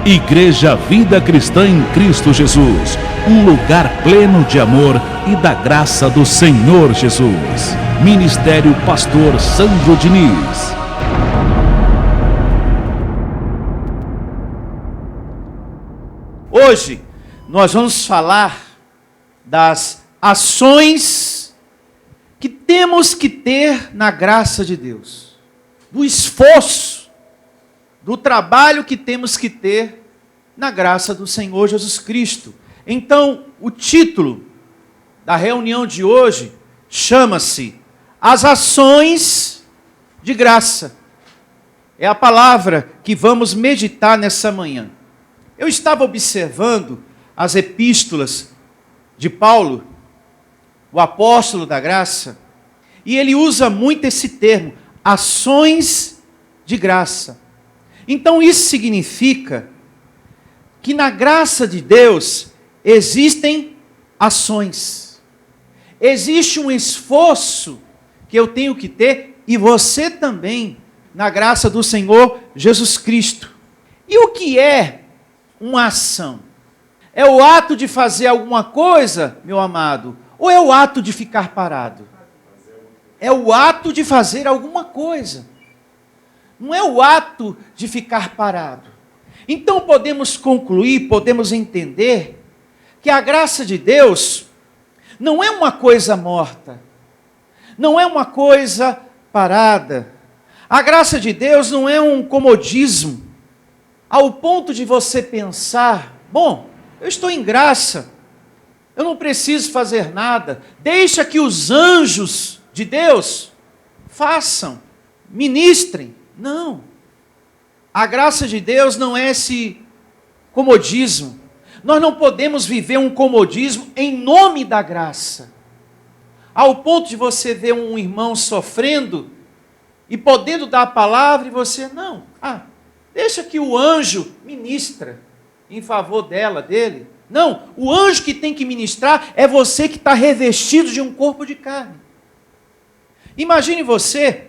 Igreja Vida Cristã em Cristo Jesus, um lugar pleno de amor e da graça do Senhor Jesus. Ministério Pastor Sandro Diniz. Hoje nós vamos falar das ações que temos que ter na graça de Deus, do esforço, do trabalho que temos que ter na graça do Senhor Jesus Cristo. Então, o título da reunião de hoje chama-se As Ações de Graça. É a palavra que vamos meditar nessa manhã. Eu estava observando as epístolas de Paulo, o apóstolo da graça, e ele usa muito esse termo, ações de graça. Então isso significa que na graça de Deus existem ações. Existe um esforço que eu tenho que ter, e você também, na graça do Senhor Jesus Cristo. E o que é uma ação? É o ato de fazer alguma coisa, meu amado, ou é o ato de ficar parado? É o ato de fazer alguma coisa. Não é o ato de ficar parado. Então podemos concluir, podemos entender que a graça de Deus não é uma coisa morta, não é uma coisa parada. A graça de Deus não é um comodismo, ao ponto de você pensar, bom, eu estou em graça, eu não preciso fazer nada, deixa que os anjos de Deus façam, ministrem. Não, a graça de Deus não é esse comodismo. Nós não podemos viver um comodismo em nome da graça, ao ponto de você ver um irmão sofrendo e podendo dar a palavra e você, não, deixa que o anjo ministra em favor dele. Não, o anjo que tem que ministrar é você que está revestido de um corpo de carne. Imagine você,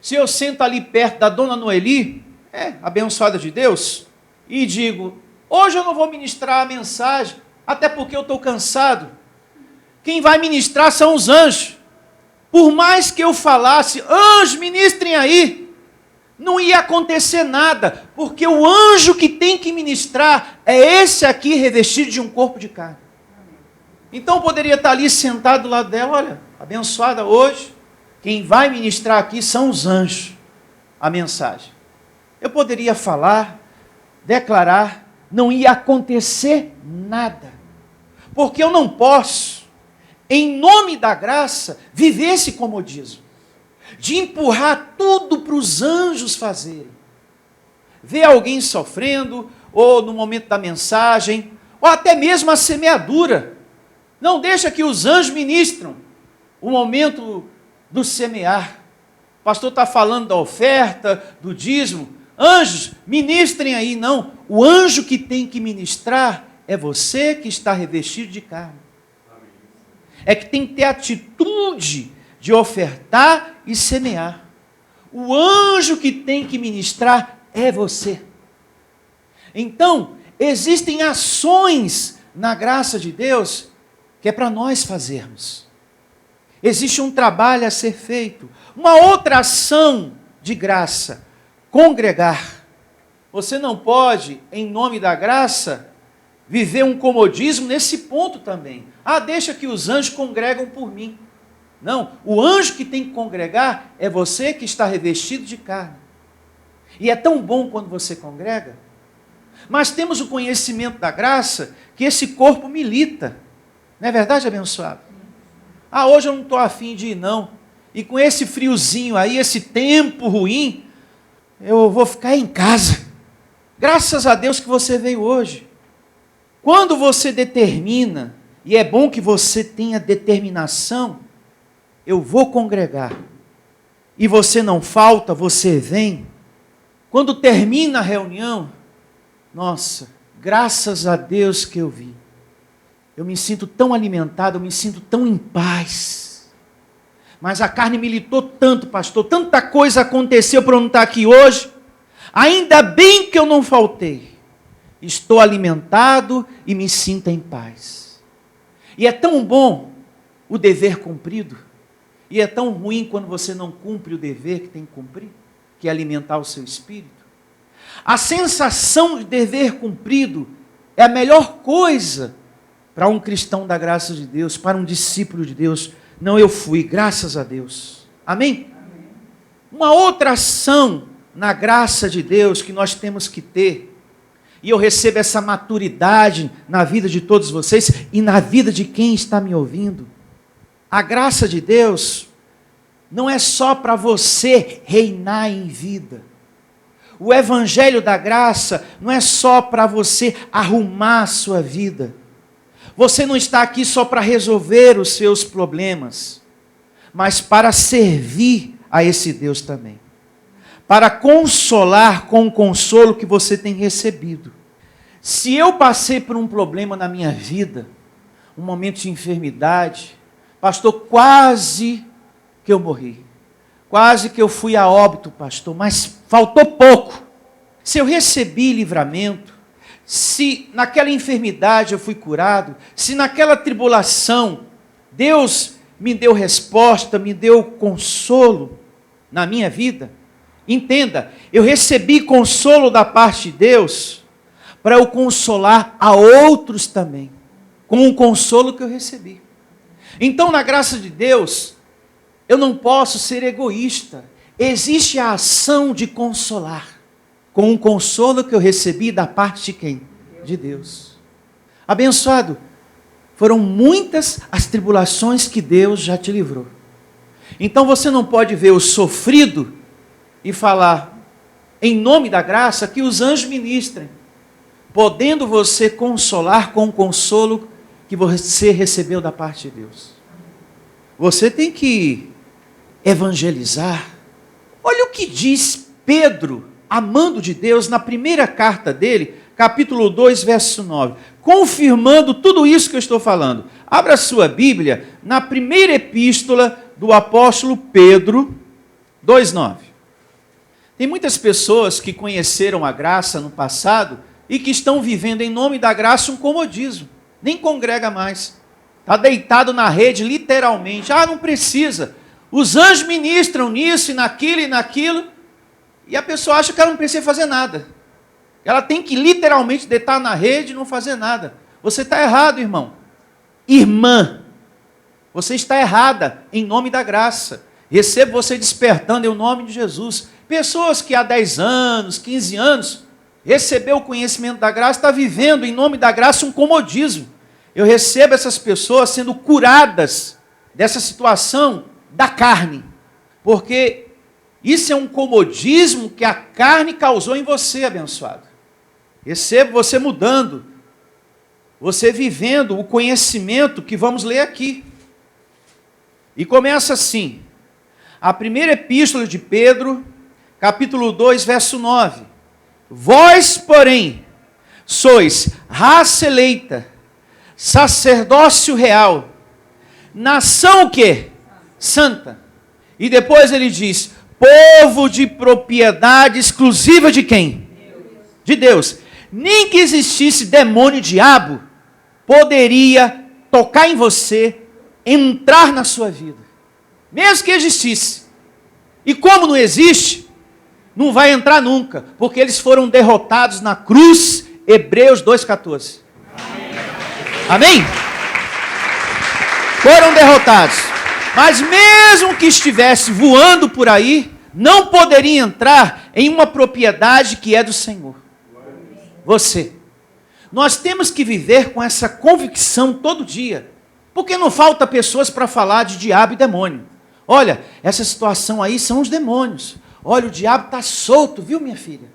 se eu sento ali perto da dona Noeli, abençoada de Deus, e digo, hoje eu não vou ministrar a mensagem, até porque eu estou cansado. Quem vai ministrar são os anjos. Por mais que eu falasse, anjos, ministrem aí, não ia acontecer nada, porque o anjo que tem que ministrar é esse aqui revestido de um corpo de carne. Então eu poderia estar ali sentado do lado dela, olha, abençoada hoje, quem vai ministrar aqui são os anjos, a mensagem. Eu poderia falar, declarar, não ia acontecer nada. Porque eu não posso, em nome da graça, viver esse comodismo. De empurrar tudo para os anjos fazerem. Ver alguém sofrendo, ou no momento da mensagem, ou até mesmo a semeadura. Não deixa que os anjos ministram o momento do semear. O pastor está falando da oferta, do dízimo. Anjos, ministrem aí. Não, o anjo que tem que ministrar é você que está revestido de carne. É que tem que ter atitude de ofertar e semear. O anjo que tem que ministrar é você. Então, existem ações na graça de Deus que é para nós fazermos. Existe um trabalho a ser feito. Uma outra ação de graça, congregar. Você não pode, em nome da graça, viver um comodismo nesse ponto também. Deixa que os anjos congregam por mim. Não, o anjo que tem que congregar é você que está revestido de carne. E é tão bom quando você congrega. Mas temos o conhecimento da graça que esse corpo milita. Não é verdade, abençoado? Hoje eu não estou afim de ir, não. E com esse friozinho aí, esse tempo ruim, eu vou ficar em casa. Graças a Deus que você veio hoje. Quando você determina, e é bom que você tenha determinação, eu vou congregar. E você não falta, você vem. Quando termina a reunião, nossa, graças a Deus que eu vim. Eu me sinto tão alimentado, eu me sinto tão em paz. Mas a carne militou tanto, pastor, tanta coisa aconteceu para eu não estar aqui hoje. Ainda bem que eu não faltei. estou alimentado e me sinto em paz. E é tão bom o dever cumprido, e é tão ruim quando você não cumpre o dever que tem que cumprir, que é alimentar o seu espírito. A sensação de dever cumprido é a melhor coisa para um cristão da graça de Deus, para um discípulo de Deus. Não, eu fui, graças a Deus. Amém? Amém. Uma outra ação na graça de Deus que nós temos que ter, e eu recebo essa maturidade na vida de todos vocês e na vida de quem está me ouvindo. A graça de Deus não é só para você reinar em vida. O evangelho da graça não é só para você arrumar a sua vida. Você não está aqui só para resolver os seus problemas, mas para servir a esse Deus também. Para consolar com o consolo que você tem recebido. Se eu passei por um problema na minha vida, um momento de enfermidade, pastor, quase que eu morri. Quase que eu fui a óbito, pastor, mas faltou pouco. Se eu recebi livramento, se naquela enfermidade eu fui curado, se naquela tribulação Deus me deu resposta, me deu consolo na minha vida, entenda, eu recebi consolo da parte de Deus para eu consolar a outros também, com o consolo que eu recebi. Então, na graça de Deus, eu não posso ser egoísta. Existe a ação de consolar, com o consolo que eu recebi da parte de quem? De Deus. Abençoado, foram muitas as tribulações que Deus já te livrou. Então você não pode ver o sofrido e falar, em nome da graça, que os anjos ministrem, podendo você consolar com o consolo que você recebeu da parte de Deus. Você tem que evangelizar. Olha o que diz Pedro, amando de Deus, na primeira carta dele, capítulo 2, verso 9, confirmando tudo isso que eu estou falando. Abra a sua Bíblia na primeira epístola do apóstolo Pedro, 2,9. Tem muitas pessoas que conheceram a graça no passado e que estão vivendo em nome da graça um comodismo. Nem congrega mais. Está deitado na rede, literalmente. Ah, não precisa. Os anjos ministram nisso e naquilo. E a pessoa acha que ela não precisa fazer nada. Ela tem que literalmente deitar na rede e não fazer nada. Você está errado, irmão. Irmã, você está errada em nome da graça. Recebo você despertando em nome de Jesus. Pessoas que há 10 anos, 15 anos, recebeu o conhecimento da graça, está vivendo em nome da graça um comodismo. Eu recebo essas pessoas sendo curadas dessa situação da carne. Porque isso é um comodismo que a carne causou em você, abençoado. Recebo você mudando. Você vivendo o conhecimento que vamos ler aqui. E começa assim. A primeira epístola de Pedro, capítulo 2, verso 9. Vós, porém, sois raça eleita, sacerdócio real, nação o quê? Santa. E depois ele diz, povo de propriedade exclusiva de quem? De Deus. Nem que existisse demônio, diabo, poderia tocar em você, entrar na sua vida. Mesmo que existisse. E como não existe, não vai entrar nunca, porque eles foram derrotados na cruz, Hebreus 2,14. Amém? Foram derrotados. Mas mesmo que estivesse voando por aí, não poderia entrar em uma propriedade que é do Senhor. Você. Nós temos que viver com essa convicção todo dia. Porque não falta pessoas para falar de diabo e demônio. Olha, essa situação aí são os demônios. Olha, o diabo está solto, viu, minha filha?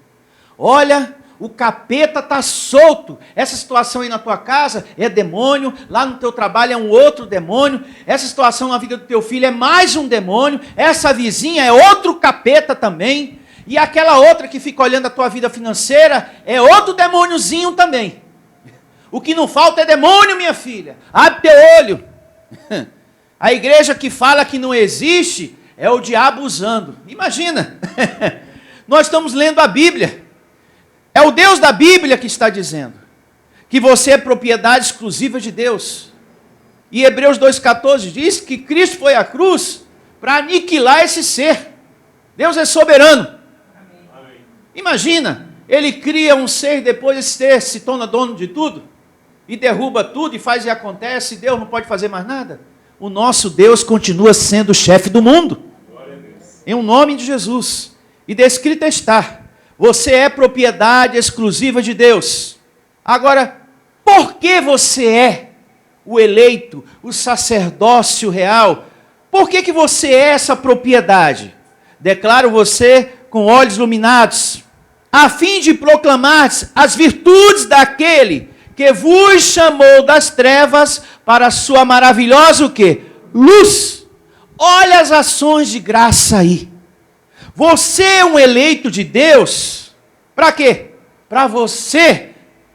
Olha, o capeta está solto. Essa situação aí na tua casa é demônio, lá no teu trabalho é um outro demônio, essa situação na vida do teu filho é mais um demônio, essa vizinha é outro capeta também, e aquela outra que fica olhando a tua vida financeira é outro demôniozinho também. O que não falta é demônio, minha filha. Abre teu olho. A igreja que fala que não existe é o diabo usando. Imagina. Nós estamos lendo a Bíblia. É o Deus da Bíblia que está dizendo que você é propriedade exclusiva de Deus. E Hebreus 2,14 diz que Cristo foi à cruz para aniquilar esse ser. Deus é soberano. Amém. Imagina, ele cria um ser e depois esse ser se torna dono de tudo e derruba tudo e faz e acontece, e Deus não pode fazer mais nada. O nosso Deus continua sendo o chefe do mundo. Em o nome de Jesus. E descrito está: você é propriedade exclusiva de Deus. Agora, por que você é o eleito, o sacerdócio real? Por que você é essa propriedade? Declaro você com olhos iluminados, a fim de proclamar as virtudes daquele que vos chamou das trevas para a sua maravilhosa o quê? Luz. Olha as ações de graça aí. Você é um eleito de Deus, para quê? Para você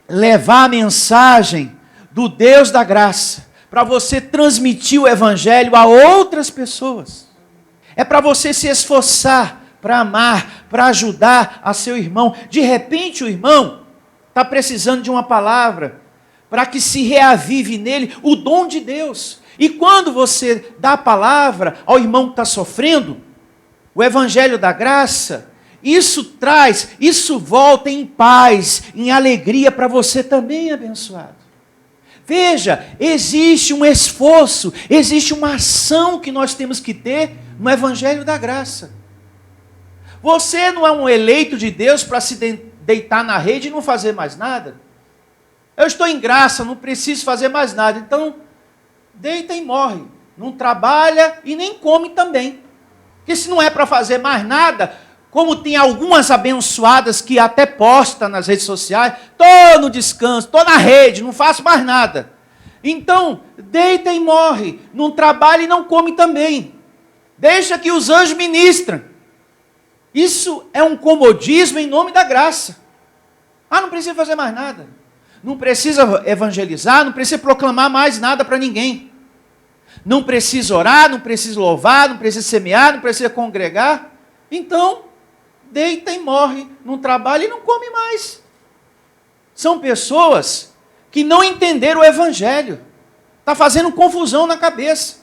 levar a mensagem do Deus da graça, para você transmitir o evangelho a outras pessoas. É para você se esforçar, para amar, para ajudar a seu irmão. De repente o irmão está precisando de uma palavra, para que se reavive nele o dom de Deus. E quando você dá a palavra ao irmão que está sofrendo, o evangelho da graça, isso volta em paz, em alegria para você também, abençoado. Veja, existe um esforço, existe uma ação que nós temos que ter no evangelho da graça. Você não é um eleito de Deus para se deitar na rede e não fazer mais nada. Eu estou em graça, não preciso fazer mais nada. Então, deita e morre. Não trabalha e nem come também. Porque se não é para fazer mais nada, como tem algumas abençoadas que até postam nas redes sociais, estou no descanso, estou na rede, não faço mais nada. Então, deita e morre. Não trabalha e não come também. Deixa que os anjos ministram. Isso é um comodismo em nome da graça. Não precisa fazer mais nada. Não precisa evangelizar, não precisa proclamar mais nada para ninguém. Não precisa orar, não precisa louvar, não precisa semear, não precisa congregar. Então, deita e morre, não trabalha e não come mais. São pessoas que não entenderam o evangelho. Está fazendo confusão na cabeça.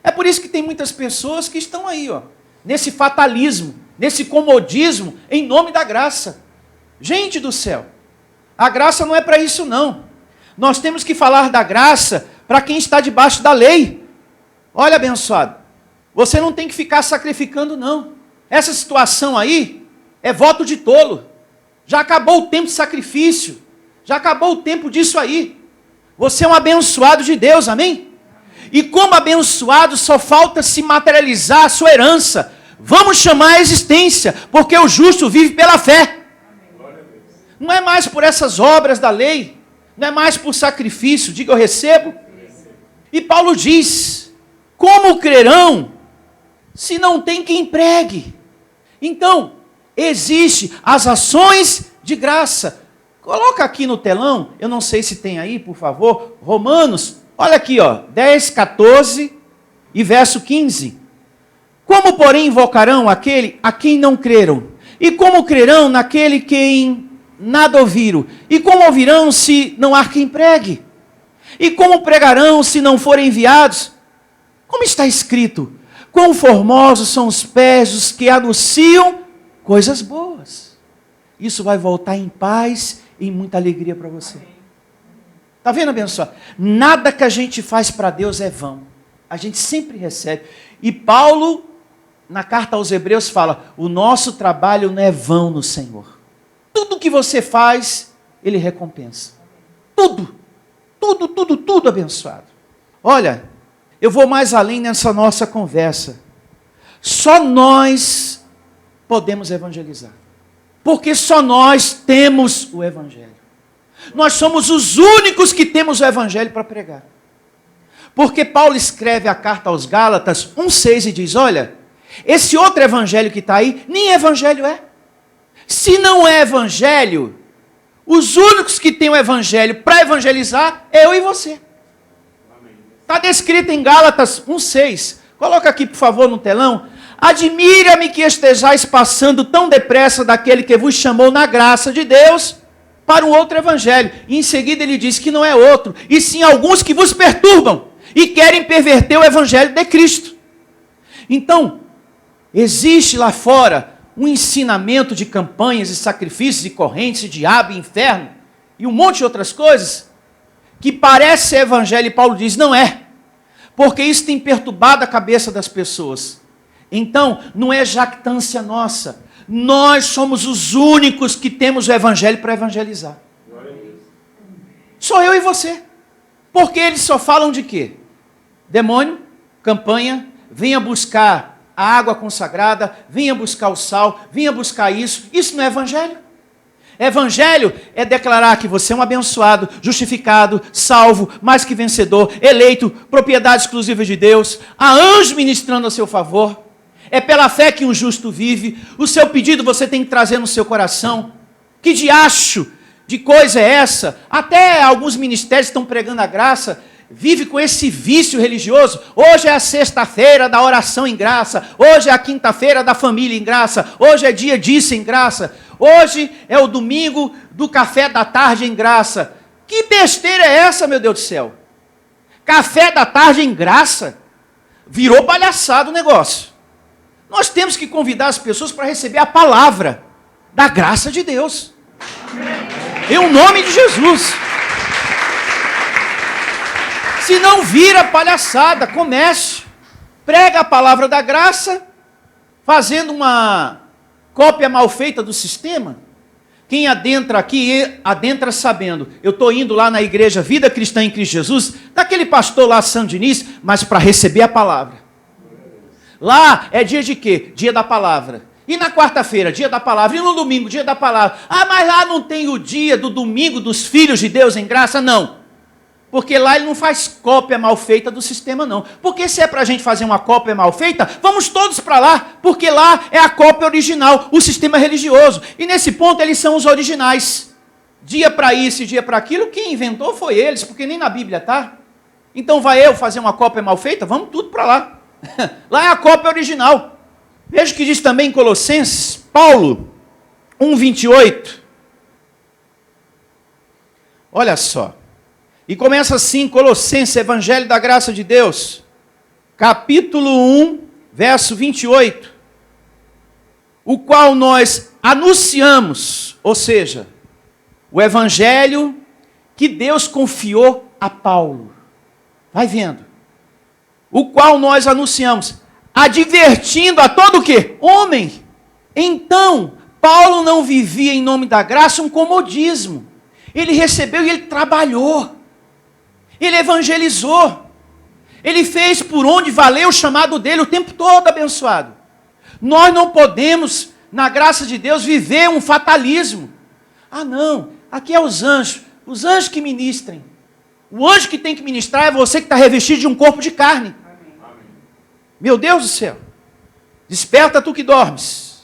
É por isso que tem muitas pessoas que estão aí, nesse fatalismo, nesse comodismo, em nome da graça. Gente do céu, a graça não é para isso não. Nós temos que falar da graça para quem está debaixo da lei. Olha, abençoado, você não tem que ficar sacrificando não. Essa situação aí é voto de tolo. Já acabou o tempo de sacrifício. Já acabou o tempo disso aí. Você é um abençoado de Deus, amém? E como abençoado, só falta se materializar a sua herança. Vamos chamar a existência, porque o justo vive pela fé. Não é mais por essas obras da lei, não é mais por sacrifício. Diga, eu recebo. E Paulo diz, como crerão, se não tem quem pregue? Então, existe as ações de graça. Coloca aqui no telão, eu não sei se tem aí, por favor, Romanos, olha aqui, 10, 14 e verso 15. Como, porém, invocarão aquele a quem não creram? E como crerão naquele quem nada ouviram? E como ouvirão se não há quem pregue? E como pregarão se não forem enviados? Como está escrito, quão formosos são os pés dos que anunciam coisas boas. Isso vai voltar em paz e em muita alegria para você. Está vendo, abençoado? Nada que a gente faz para Deus é vão. A gente sempre recebe. E Paulo, na carta aos Hebreus, fala, o nosso trabalho não é vão no Senhor. Tudo que você faz, Ele recompensa. Tudo. Tudo, abençoado. Olha, eu vou mais além nessa nossa conversa. Só nós podemos evangelizar. Porque só nós temos o evangelho. Nós somos os únicos que temos o evangelho para pregar. Porque Paulo escreve a carta aos Gálatas 1,6 e diz, olha, esse outro evangelho que está aí, nem evangelho é. Se não é evangelho, os únicos que têm o evangelho para evangelizar é eu e você. Está descrito em Gálatas 1,6. Coloca aqui, por favor, no telão. admira-me que estejais passando tão depressa daquele que vos chamou na graça de Deus para um outro evangelho. E em seguida ele diz que não é outro, e sim alguns que vos perturbam e querem perverter o evangelho de Cristo. Então, existe lá fora um ensinamento de campanhas e sacrifícios e correntes e diabo e inferno e um monte de outras coisas que parece ser evangelho, e Paulo diz, não é, porque isso tem perturbado a cabeça das pessoas. Então, não é jactância nossa, nós somos os únicos que temos o evangelho para evangelizar. Sou eu e você, porque eles só falam de quê? Demônio, campanha, venha buscar a água consagrada, venha buscar o sal, venha buscar isso não é evangelho. Evangelho é declarar que você é um abençoado, justificado, salvo, mais que vencedor, eleito, propriedade exclusiva de Deus, há anjos ministrando a seu favor. É pela fé que um justo vive. O seu pedido você tem que trazer no seu coração. Que diacho de coisa é essa? Até alguns ministérios estão pregando a graça, vive com esse vício religioso. Hoje é a sexta-feira da oração em graça, hoje é a quinta-feira da família em graça, hoje é dia disso em graça, hoje é o domingo do café da tarde em graça. Que besteira é essa, meu Deus do céu? Café da tarde em graça? Virou palhaçada o negócio. Nós temos que convidar as pessoas para receber a palavra da graça de Deus. Em nome de Jesus. Se não vira palhaçada, comece. Prega a palavra da graça, fazendo uma cópia mal feita do sistema. Quem adentra aqui, adentra sabendo. Eu estou indo lá na igreja Vida Cristã em Cristo Jesus, daquele pastor lá, Santo Diniz, mas para receber a palavra. Lá é dia de quê? Dia da palavra. E na quarta-feira, dia da palavra. E no domingo, dia da palavra. Ah, mas lá não tem o dia do domingo dos filhos de Deus em graça? Não. Porque lá ele não faz cópia mal feita do sistema, não. Porque se é para a gente fazer uma cópia mal feita, vamos todos para lá. Porque lá é a cópia original, o sistema religioso. E nesse ponto eles são os originais. Dia para isso e dia para aquilo, quem inventou foi eles, porque nem na Bíblia tá. Então vai eu fazer uma cópia mal feita? Vamos tudo para lá. Lá é a cópia original. Veja o que diz também em Colossenses, Paulo 1:28. Olha só. E começa assim, Colossenses, Evangelho da Graça de Deus, capítulo 1, verso 28. O qual nós anunciamos, ou seja, o Evangelho que Deus confiou a Paulo. Vai vendo. O qual nós anunciamos, advertindo a todo o quê? Homem. Então, Paulo não vivia em nome da graça um comodismo. Ele recebeu e ele trabalhou. Ele evangelizou. Ele fez por onde valeu o chamado dele o tempo todo abençoado. Nós não podemos, na graça de Deus, viver um fatalismo. Ah não, aqui é os anjos que ministrem. O anjo que tem que ministrar é você que está revestido de um corpo de carne. Amém. Meu Deus do céu. Desperta tu que dormes.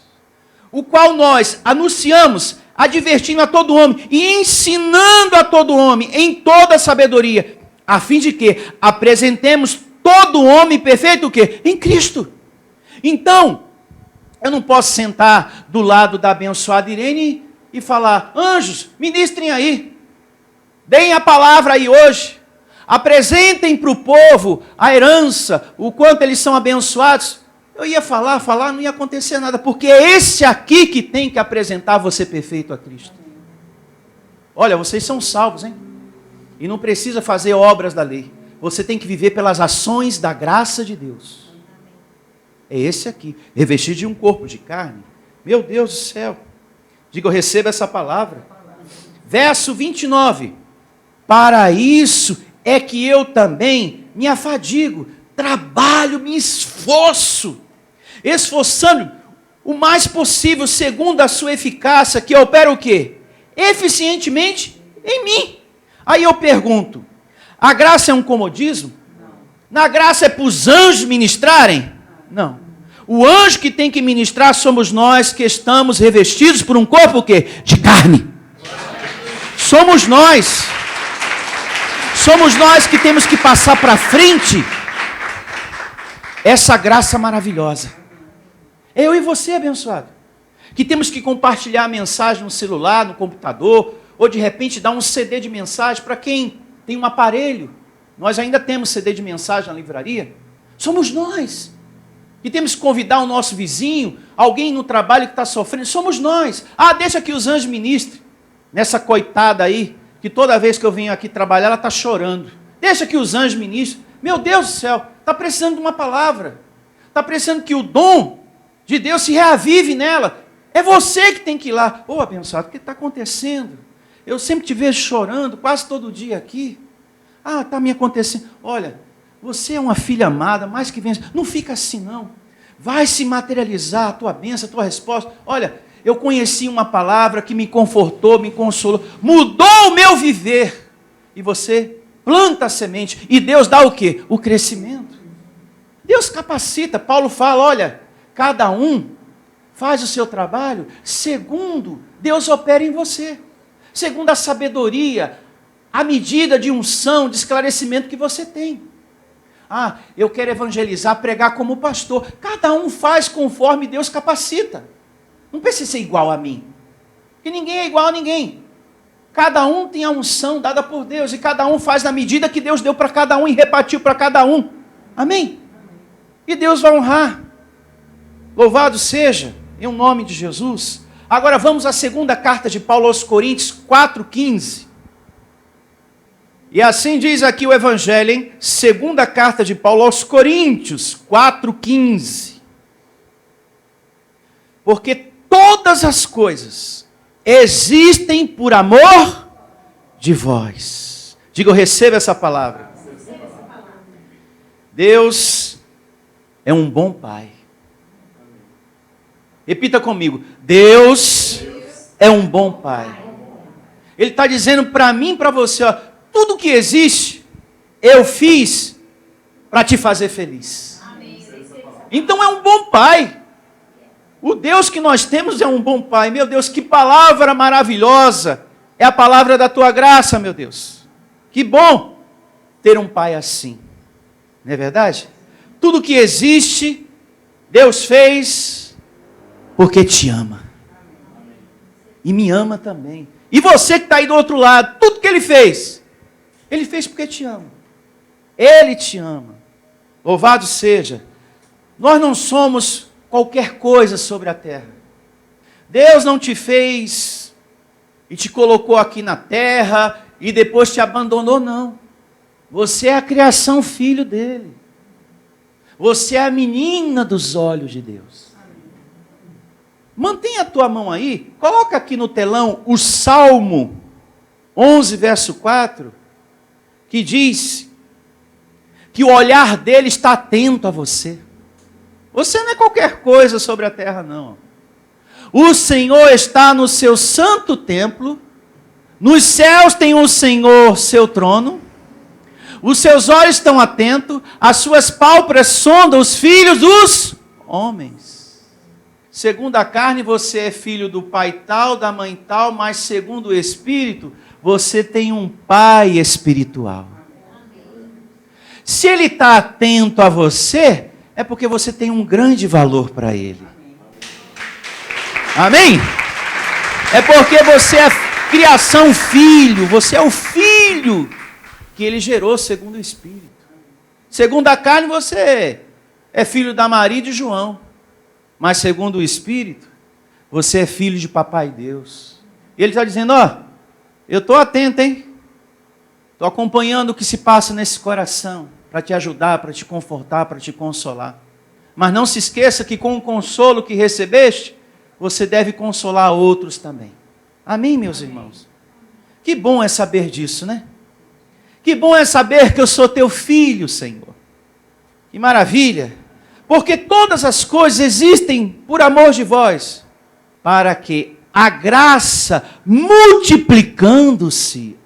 O qual nós anunciamos, advertindo a todo homem e ensinando a todo homem em toda sabedoria, a fim de que apresentemos todo homem perfeito o quê? Em Cristo. Então, eu não posso sentar do lado da abençoada Irene e falar, anjos, ministrem aí. Deem a palavra aí hoje, apresentem para o povo a herança, o quanto eles são abençoados. Eu ia falar, não ia acontecer nada, porque é esse aqui que tem que apresentar você perfeito a Cristo. Olha, vocês são salvos, hein? E não precisa fazer obras da lei. Você tem que viver pelas ações da graça de Deus. É esse aqui, revestido de um corpo de carne. Meu Deus do céu. Diga, eu recebo essa palavra. Verso 29. Para isso é que eu também me afadigo, trabalho, me esforço, esforçando o mais possível, segundo a sua eficácia, que opera o quê? Eficientemente em mim. Aí eu pergunto, a graça é um comodismo? Não. Na graça é para os anjos ministrarem? Não. O anjo que tem que ministrar somos nós que estamos revestidos por um corpo o quê? De carne. Somos nós. Somos nós que temos que passar para frente essa graça maravilhosa. Eu e você, abençoado. Que temos que compartilhar a mensagem no celular, no computador, ou de repente dar um CD de mensagem para quem tem um aparelho. Nós ainda temos CD de mensagem na livraria. Somos nós. E temos que convidar o nosso vizinho, alguém no trabalho que está sofrendo. Somos nós. Deixa que os anjos ministrem. Nessa coitada aí, que toda vez que eu venho aqui trabalhar, ela está chorando. Deixa que os anjos ministrem. Meu Deus do céu, está precisando de uma palavra. Está precisando que o dom de Deus se reavive nela. É você que tem que ir lá. Abençoado, o que está acontecendo? Eu sempre te vejo chorando, quase todo dia aqui. Está me acontecendo. Olha, você é uma filha amada, mais que vence. Não fica assim, não. Vai se materializar a tua bênção, a tua resposta. Olha, eu conheci uma palavra que me confortou, me consolou, mudou o meu viver. E você planta a semente. E Deus dá o quê? O crescimento. Deus capacita. Paulo fala, olha, cada um faz o seu trabalho segundo Deus opera em você. Segundo a sabedoria, a medida de unção, de esclarecimento que você tem. Eu quero evangelizar, pregar como pastor. Cada um faz conforme Deus capacita. Não precisa ser igual a mim. Porque ninguém é igual a ninguém. Cada um tem a unção dada por Deus. E cada um faz na medida que Deus deu para cada um e repartiu para cada um. Amém? E Deus vai honrar. Louvado seja, em nome de Jesus. Agora vamos à segunda carta de Paulo aos Coríntios 4,15. E assim diz aqui o Evangelho, hein? Segunda carta de Paulo aos Coríntios 4,15. Porque todas as coisas existem por amor de vós. Diga, eu recebo essa palavra. Deus é um bom Pai. Repita comigo. Deus é um bom Pai. Ele está dizendo para mim e para você, tudo que existe, eu fiz para te fazer feliz. Então é um bom Pai. O Deus que nós temos é um bom Pai. Meu Deus, que palavra maravilhosa. É a palavra da tua graça, meu Deus. Que bom ter um Pai assim. Não é verdade? Tudo que existe, Deus fez porque te ama. E me ama também. E você que está aí do outro lado, tudo que Ele fez porque te ama. Ele te ama. Louvado seja. Nós não somos qualquer coisa sobre a terra. Deus não te fez e te colocou aqui na terra e depois te abandonou, não. Você é a criação filho dele. Você é a menina dos olhos de Deus. Mantenha a tua mão aí, coloca aqui no telão o Salmo 11, verso 4, que diz que o olhar dele está atento a você. Você não é qualquer coisa sobre a terra, não. O Senhor está no seu santo templo, nos céus tem o Senhor seu trono, os seus olhos estão atentos, as suas pálpebras sondam os filhos dos homens. Segundo a carne, você é filho do pai tal, da mãe tal, mas segundo o Espírito, você tem um pai espiritual. Se ele está atento a você, é porque você tem um grande valor para ele. Amém? É porque você é criação filho, você é o filho que ele gerou segundo o Espírito. Segundo a carne, você é filho da Maria e de João. Mas segundo o Espírito, você é filho de Papai Deus. E ele está dizendo, eu estou atento, hein? Estou acompanhando o que se passa nesse coração, para te ajudar, para te confortar, para te consolar. Mas não se esqueça que com o consolo que recebeste, você deve consolar outros também. Amém, meus irmãos? Que bom é saber disso, né? Que bom é saber que eu sou teu filho, Senhor. Que maravilha! Porque todas as coisas existem por amor de vós, para que a graça multiplicando-se.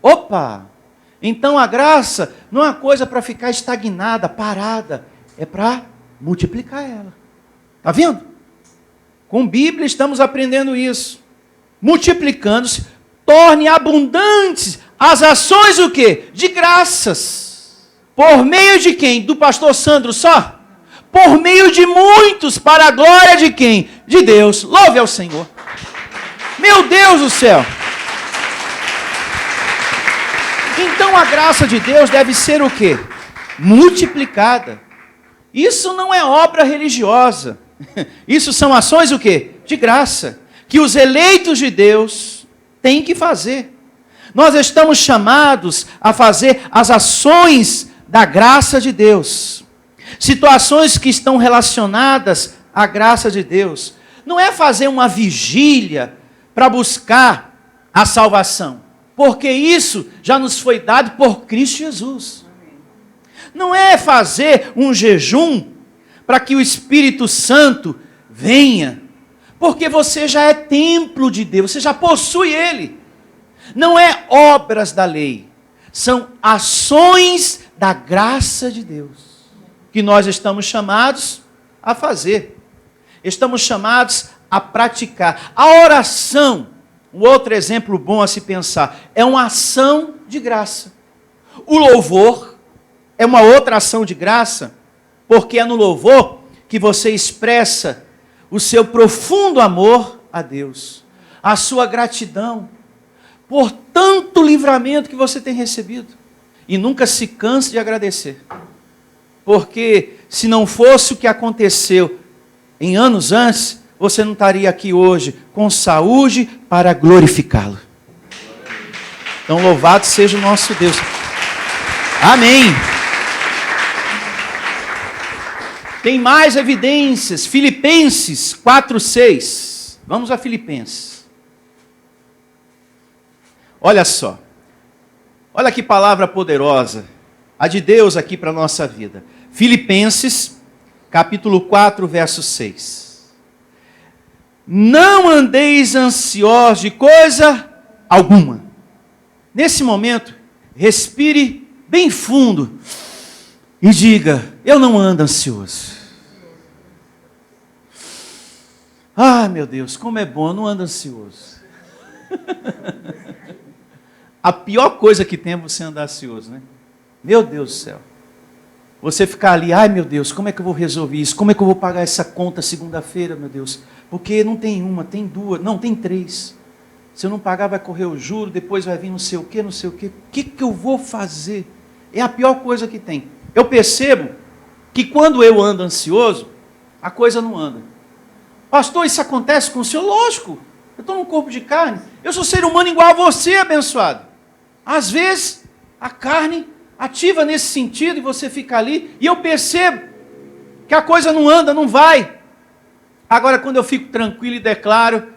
Então a graça não é uma coisa para ficar estagnada, parada, é para multiplicar ela. Está vendo? Com Bíblia estamos aprendendo isso. Multiplicando-se, torne abundantes as ações o quê? De graças. Por meio de quem? Do pastor Sandro só? por meio de muitos, para a glória de quem? De Deus. Louve ao Senhor. Meu Deus do céu. Então a graça de Deus deve ser o quê? Multiplicada. Isso não é obra religiosa. Isso são ações o quê? De graça. Que os eleitos de Deus têm que fazer. Nós estamos chamados a fazer as ações da graça de Deus. Situações que estão relacionadas à graça de Deus. Não é fazer uma vigília para buscar a salvação. Porque isso já nos foi dado por Cristo Jesus. Não é fazer um jejum para que o Espírito Santo venha. Porque você já é templo de Deus, você já possui Ele. Não é obras da lei, são ações da graça de Deus. Que nós estamos chamados a fazer. Estamos chamados a praticar. A oração, um outro exemplo bom a se pensar, é uma ação de graça. O louvor é uma outra ação de graça, porque é no louvor que você expressa o seu profundo amor a Deus, a sua gratidão por tanto livramento que você tem recebido. E nunca se canse de agradecer. Porque se não fosse o que aconteceu em anos antes, você não estaria aqui hoje com saúde para glorificá-lo. Então louvado seja o nosso Deus. Amém. Tem mais evidências. Filipenses 4:6. Vamos a Filipenses. Olha só. Olha que palavra poderosa. A de Deus aqui para a nossa vida. Filipenses, capítulo 4, verso 6. Não andeis ansiosos de coisa alguma. Nesse momento, respire bem fundo e diga: eu não ando ansioso. Ah, meu Deus, como é bom, eu não ando ansioso. A pior coisa que tem é você andar ansioso, né? Meu Deus do céu. Você ficar ali, ai meu Deus, como é que eu vou resolver isso? Como é que eu vou pagar essa conta segunda-feira, meu Deus? Porque não tem uma, tem duas, não, tem três. Se eu não pagar, vai correr o juro, depois vai vir não sei o quê, não sei o quê. O que eu vou fazer? É a pior coisa que tem. Eu percebo que quando eu ando ansioso, a coisa não anda. Pastor, isso acontece com o senhor? Lógico. Eu estou num corpo de carne. Eu sou ser humano igual a você, abençoado. Às vezes, a carne ativa nesse sentido e você fica ali. E eu percebo que a coisa não anda, não vai. Agora, quando eu fico tranquilo e declaro,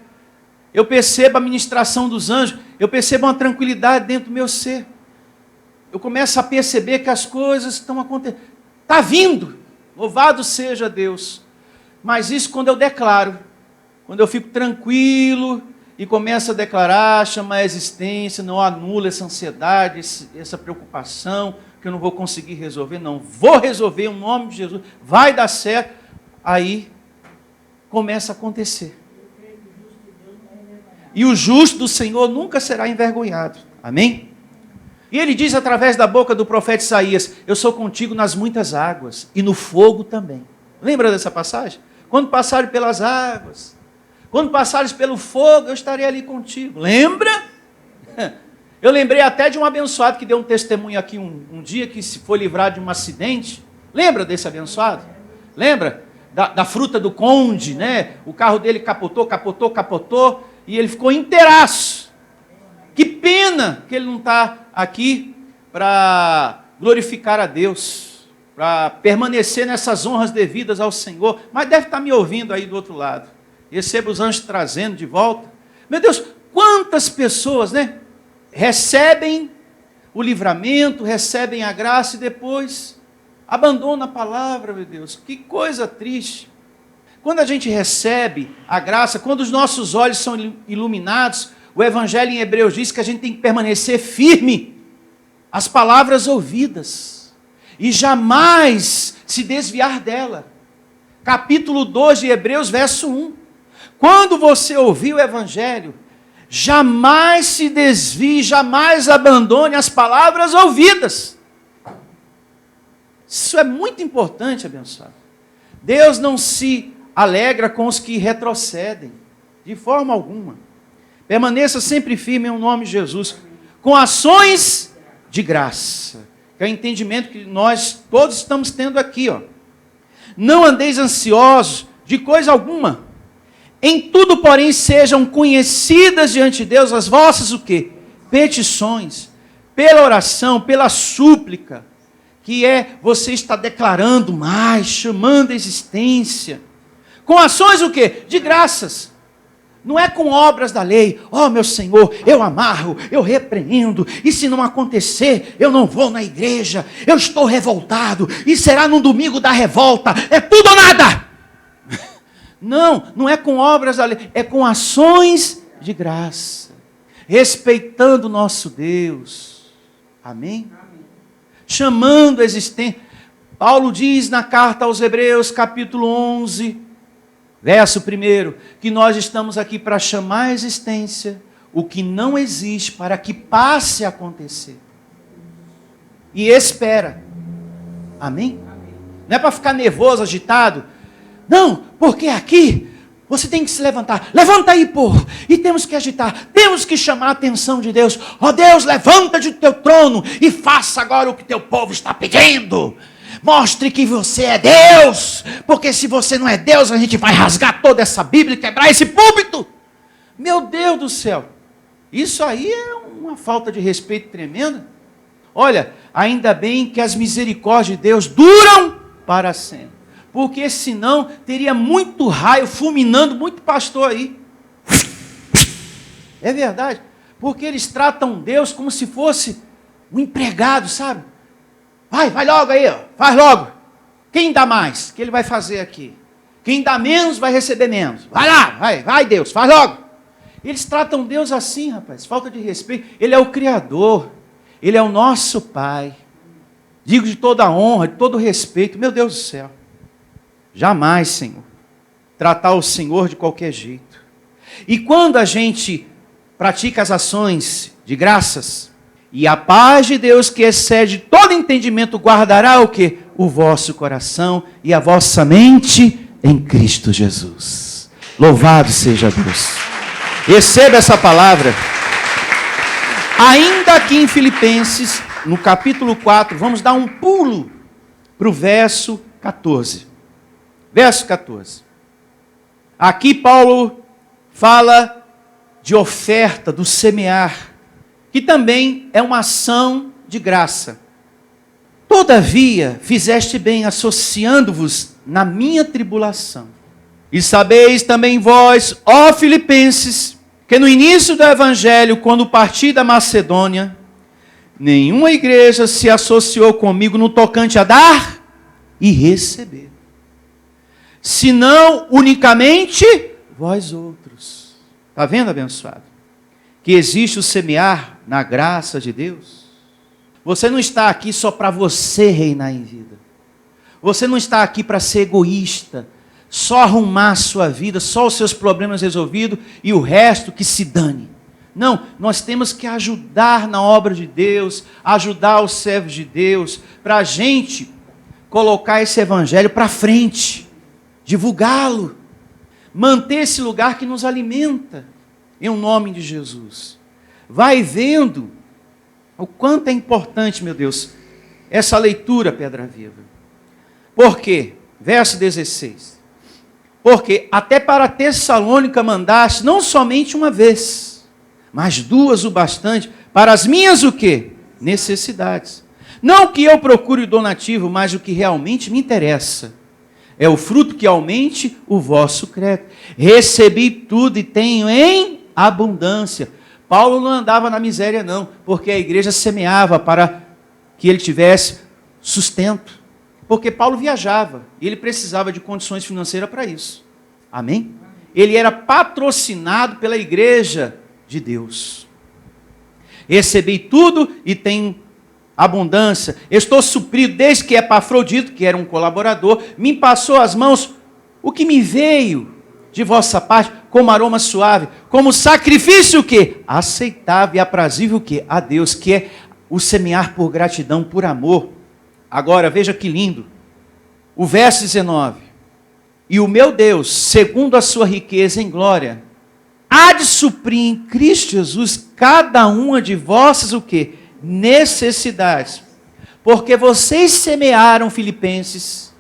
eu percebo a ministração dos anjos. Eu percebo uma tranquilidade dentro do meu ser. Eu começo a perceber que as coisas estão acontecendo. Está vindo. Louvado seja Deus. Mas isso quando eu declaro. Quando eu fico tranquilo e começo a declarar, chamar a existência, não anula essa ansiedade, essa preocupação, que eu não vou conseguir resolver. Não, vou resolver em nome de Jesus. Vai dar certo. Aí começa a acontecer. E o justo do Senhor nunca será envergonhado. Amém? E ele diz através da boca do profeta Isaías: eu sou contigo nas muitas águas e no fogo também. Lembra dessa passagem? Quando passarem pelas águas, quando passares pelo fogo, eu estarei ali contigo. Lembra? Eu lembrei até de um abençoado que deu um testemunho aqui um dia, que se foi livrado de um acidente. Lembra desse abençoado? Lembra? Da fruta do conde, né? O carro dele capotou, e ele ficou inteiraço. Que pena que ele não está aqui para glorificar a Deus, para permanecer nessas honras devidas ao Senhor, mas deve estar me ouvindo aí do outro lado. Receba os anjos trazendo de volta. Meu Deus, quantas pessoas, né? Recebem o livramento, recebem a graça e depois abandonam a palavra, meu Deus. Que coisa triste. Quando a gente recebe a graça, quando os nossos olhos são iluminados, o Evangelho em Hebreus diz que a gente tem que permanecer firme às palavras ouvidas e jamais se desviar dela. Capítulo 2 de Hebreus, verso 1. Quando você ouvir o Evangelho, jamais se desvie, jamais abandone as palavras ouvidas. Isso é muito importante, abençoado. Deus não se alegra com os que retrocedem, de forma alguma. Permaneça sempre firme em nome de Jesus, com ações de graça, que é o entendimento que nós todos estamos tendo aqui, ó. Não andeis ansiosos de coisa alguma. Em tudo, porém, sejam conhecidas diante de Deus as vossas o quê? Petições, pela oração, pela súplica, que é você está declarando mais, chamando a existência. Com ações o quê? De graças. Não é com obras da lei. Ó, meu Senhor, eu amarro, eu repreendo, e se não acontecer, eu não vou na igreja, eu estou revoltado, e será no domingo da revolta, é tudo ou nada. Não é com obras da lei, é com ações de graça, respeitando o nosso Deus. Amém? Chamando a existência. Paulo diz na carta aos Hebreus, capítulo 11, verso 1, que nós estamos aqui para chamar a existência o que não existe, para que passe a acontecer. E espera. Amém? Não é para ficar nervoso, agitado. Não, porque aqui você tem que se levantar. Levanta aí, povo. E temos que agitar. Temos que chamar a atenção de Deus. Ó Deus, levanta de teu trono e faça agora o que teu povo está pedindo. Mostre que você é Deus. Porque se você não é Deus, a gente vai rasgar toda essa Bíblia e quebrar esse púlpito. Meu Deus do céu. Isso aí é uma falta de respeito tremenda. Olha, ainda bem que as misericórdias de Deus duram para sempre. Porque senão teria muito raio fulminando muito pastor aí. É verdade. Porque eles tratam Deus como se fosse um empregado, sabe? Vai logo aí, ó, faz logo. Quem dá mais? Que ele vai fazer aqui. Quem dá menos vai receber menos. Vai lá, vai Deus, faz logo. Eles tratam Deus assim, rapaz, falta de respeito. Ele é o Criador, Ele é o nosso Pai. Digo de toda honra, de todo respeito, meu Deus do céu. Jamais, Senhor, tratar o Senhor de qualquer jeito. E quando a gente pratica as ações de graças, e a paz de Deus que excede todo entendimento guardará o quê? O vosso coração e a vossa mente em Cristo Jesus. Louvado seja Deus. Receba essa palavra. Ainda aqui em Filipenses, no capítulo 4, vamos dar um pulo para o verso 14. Verso 14. Aqui Paulo fala de oferta, do semear, que também é uma ação de graça. Todavia, fizeste bem associando-vos na minha tribulação. E sabeis também vós, ó Filipenses, que no início do Evangelho, quando parti da Macedônia, nenhuma igreja se associou comigo no tocante a dar e receber. Senão unicamente vós outros. Está vendo, abençoado? Que existe o semear na graça de Deus. Você não está aqui só para você reinar em vida. Você não está aqui para ser egoísta, só arrumar a sua vida, só os seus problemas resolvidos e o resto que se dane. Não, nós temos que ajudar na obra de Deus, ajudar os servos de Deus, para a gente colocar esse evangelho para frente, divulgá-lo, manter esse lugar que nos alimenta, em nome de Jesus. Vai vendo o quanto é importante, meu Deus, essa leitura, Pedra Viva. Por quê? Verso 16. Porque até para Tessalônica mandaste, não somente uma vez, mas duas o bastante, para as minhas o quê? Necessidades. Não que eu procure o donativo, mas o que realmente me interessa. É o fruto que aumente o vosso crédito. Recebi tudo e tenho em abundância. Paulo não andava na miséria não, porque a igreja semeava para que ele tivesse sustento. Porque Paulo viajava e ele precisava de condições financeiras para isso. Amém? Ele era patrocinado pela igreja de Deus. Recebi tudo e tenho abundância. Estou suprido desde que Epafrodito, que era um colaborador, me passou às mãos o que me veio de vossa parte como aroma suave, como sacrifício o quê? Aceitável e aprazível o quê? A Deus, que é o semear por gratidão, por amor. Agora, veja que lindo. O verso 19. E o meu Deus, segundo a sua riqueza em glória, há de suprir em Cristo Jesus cada uma de vossas o quê? Necessidades. Porque vocês semearam, Filipenses,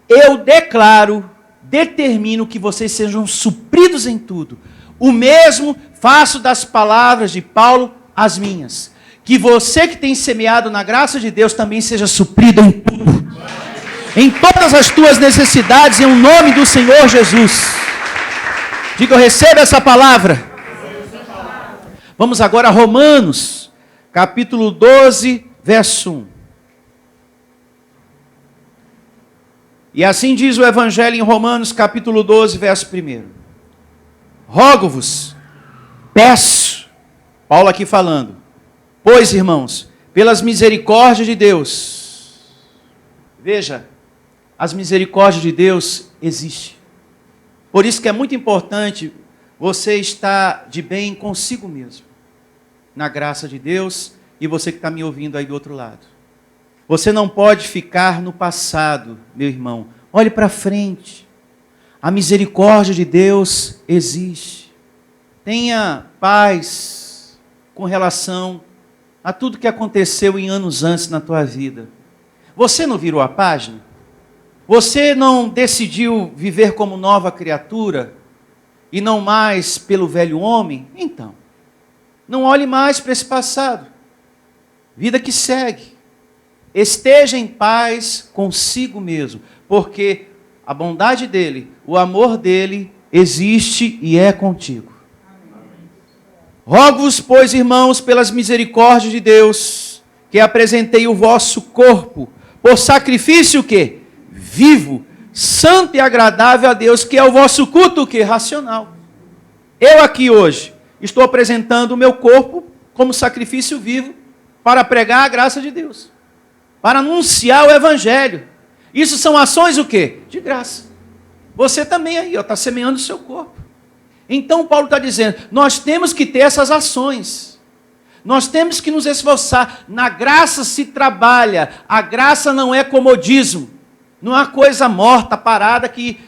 eu declaro, determino que vocês sejam supridos em tudo. O mesmo faço das palavras de Paulo as minhas. Que você que tem semeado na graça de Deus também seja suprido em tudo. Em todas as tuas necessidades, em nome do Senhor Jesus. Diga, eu recebo essa palavra. Vamos agora a Romanos, capítulo 12, verso 1. E assim diz o Evangelho em Romanos, capítulo 12, verso 1. Rogo-vos, peço, Paulo aqui falando, pois, irmãos, pelas misericórdias de Deus, veja, as misericórdias de Deus existem. Por isso que é muito importante você estar de bem consigo mesmo, na graça de Deus, e você que está me ouvindo aí do outro lado. Você não pode ficar no passado, meu irmão. Olhe para frente. A misericórdia de Deus existe. Tenha paz com relação a tudo que aconteceu em anos antes na tua vida. Você não virou a página? Você não decidiu viver como nova criatura e não mais pelo velho homem? Então, não olhe mais para esse passado. Vida que segue. Esteja em paz consigo mesmo, porque a bondade dele, o amor dele existe e é contigo. Rogo-vos, pois, irmãos, pelas misericórdias de Deus, que apresentei o vosso corpo por sacrifício o quê? Vivo, santo e agradável a Deus, que é o vosso culto o quê? Racional. Eu aqui hoje estou apresentando o meu corpo como sacrifício vivo para pregar a graça de Deus, para anunciar o Evangelho. Isso são ações o quê? De graça. Você também aí, está semeando o seu corpo. Então Paulo está dizendo, nós temos que ter essas ações. Nós temos que nos esforçar. Na graça se trabalha. A graça não é comodismo. Não é uma coisa morta, parada que...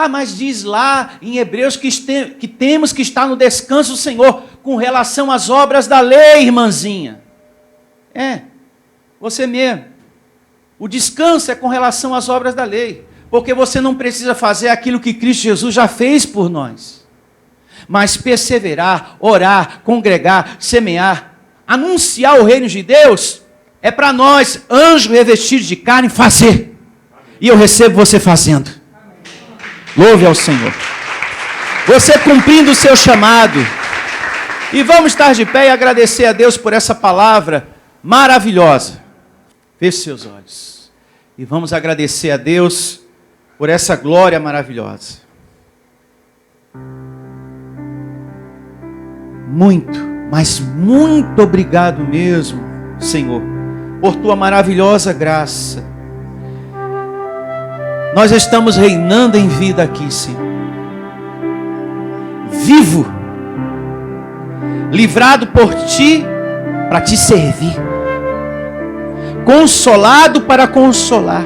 mas diz lá em Hebreus que temos que estar no descanso do Senhor com relação às obras da lei, irmãzinha. Você mesmo. O descanso é com relação às obras da lei. Porque você não precisa fazer aquilo que Cristo Jesus já fez por nós. Mas perseverar, orar, congregar, semear, anunciar o reino de Deus, é para nós, anjos revestidos de carne, fazer. E eu recebo você fazendo. Louve ao Senhor. Você cumprindo o seu chamado. E vamos estar de pé e agradecer a Deus por essa palavra maravilhosa. Feche seus olhos. E vamos agradecer a Deus por essa glória maravilhosa. Muito, mas muito obrigado mesmo, Senhor, por tua maravilhosa graça. Nós estamos reinando em vida aqui, Senhor. Vivo, livrado por ti para te servir. Consolado para consolar.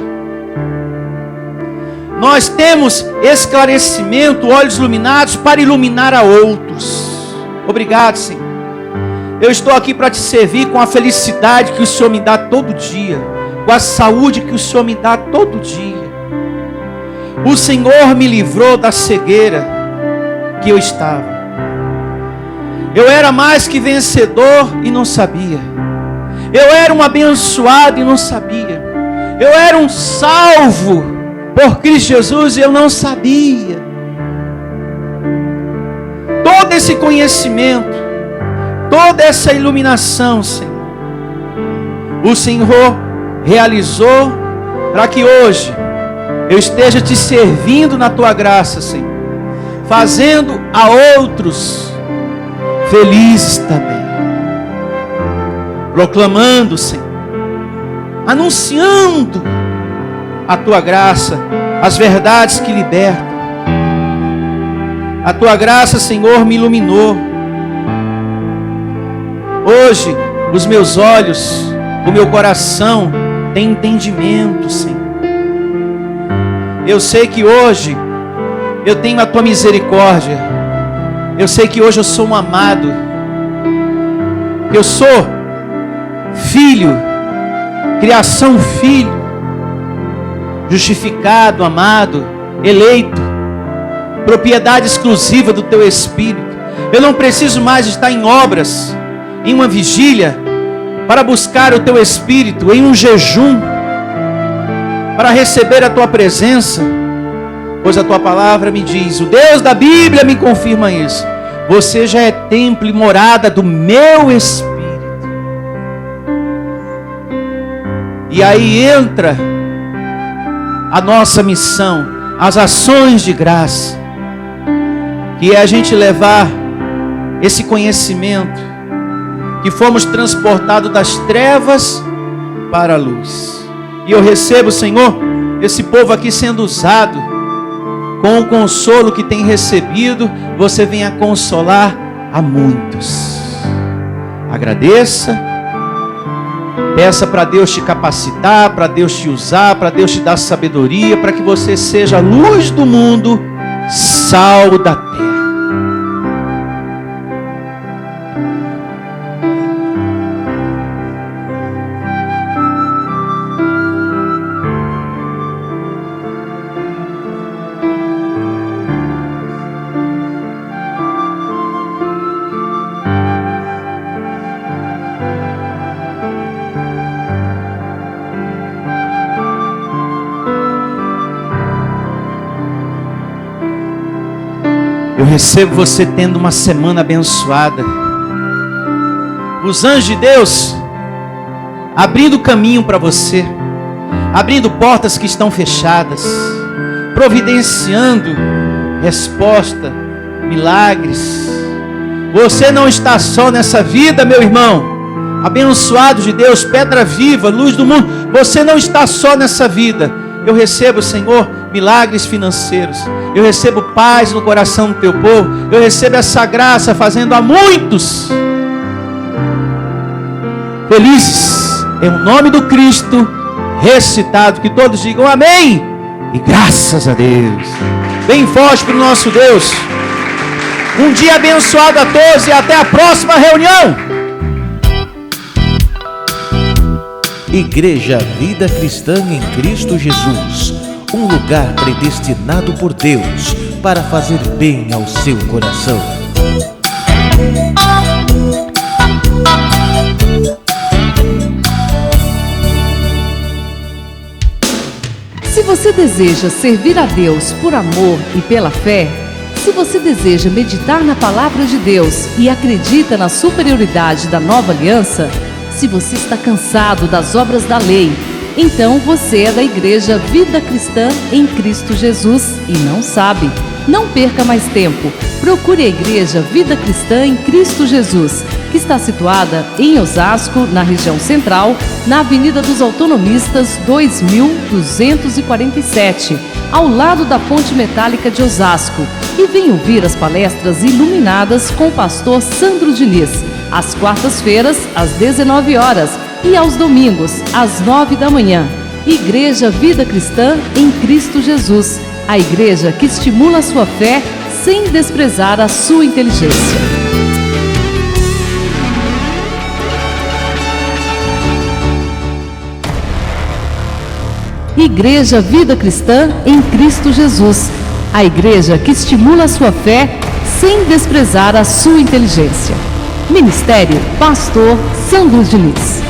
Nós temos esclarecimento, olhos iluminados para iluminar a outros. Obrigado, Senhor. Eu estou aqui para te servir com a felicidade que o Senhor me dá todo dia, com a saúde que o Senhor me dá todo dia. O Senhor me livrou da cegueira que eu estava. Eu era mais que vencedor e não sabia. Eu era um abençoado e não sabia. Eu era um salvo por Cristo Jesus e eu não sabia. Todo esse conhecimento, toda essa iluminação, Senhor, o Senhor realizou para que hoje eu esteja te servindo na tua graça, Senhor, fazendo a outros felizes também. Proclamando, Senhor, anunciando a tua graça, as verdades que libertam. A tua graça, Senhor, me iluminou. Hoje, os meus olhos, o meu coração tem entendimento, Senhor. Eu sei que hoje eu tenho a tua misericórdia. Eu sei que hoje eu sou um amado, que eu sou filho, criação filho, justificado, amado, eleito, propriedade exclusiva do teu Espírito. Eu não preciso mais estar em obras, em uma vigília, para buscar o teu Espírito, em um jejum, para receber a tua presença, pois a tua palavra me diz, o Deus da Bíblia me confirma isso, você já é templo e morada do meu Espírito. E aí entra a nossa missão, as ações de graça, que é a gente levar esse conhecimento, que fomos transportados das trevas para a luz. E eu recebo, Senhor, esse povo aqui sendo usado, com o consolo que tem recebido, você venha consolar a muitos. Agradeça, peça para Deus te capacitar, para Deus te usar, para Deus te dar sabedoria, para que você seja a luz do mundo, sal da terra. Eu recebo você tendo uma semana abençoada. Os anjos de Deus abrindo caminho para você, abrindo portas que estão fechadas, providenciando resposta, milagres. Você não está só nessa vida, meu irmão, abençoado de Deus, pedra viva, luz do mundo. Você não está só nessa vida. Eu recebo, Senhor, milagres financeiros. Eu recebo paz no coração do teu povo. Eu recebo essa graça fazendo a muitos felizes. Em nome do Cristo ressuscitado. Que todos digam amém. E graças a Deus. Bem forte para o nosso Deus. Um dia abençoado a todos e até a próxima reunião. Igreja Vida Cristã em Cristo Jesus, um lugar predestinado por Deus para fazer bem ao seu coração. Se você deseja servir a Deus por amor e pela fé, se você deseja meditar na palavra de Deus e acredita na superioridade da nova aliança, se você está cansado das obras da lei, então você é da Igreja Vida Cristã em Cristo Jesus e não sabe. Não perca mais tempo. Procure a Igreja Vida Cristã em Cristo Jesus, que está situada em Osasco, na região central, na Avenida dos Autonomistas 2247, ao lado da Ponte Metálica de Osasco. E venha ouvir as palestras iluminadas com o pastor Sandro Diniz, às quartas-feiras, às 19 horas e aos domingos, às 9 da manhã. Igreja Vida Cristã em Cristo Jesus, a igreja que estimula a sua fé sem desprezar a sua inteligência. Igreja Vida Cristã em Cristo Jesus, a igreja que estimula a sua fé sem desprezar a sua inteligência. Ministério Pastor Sandro Diniz.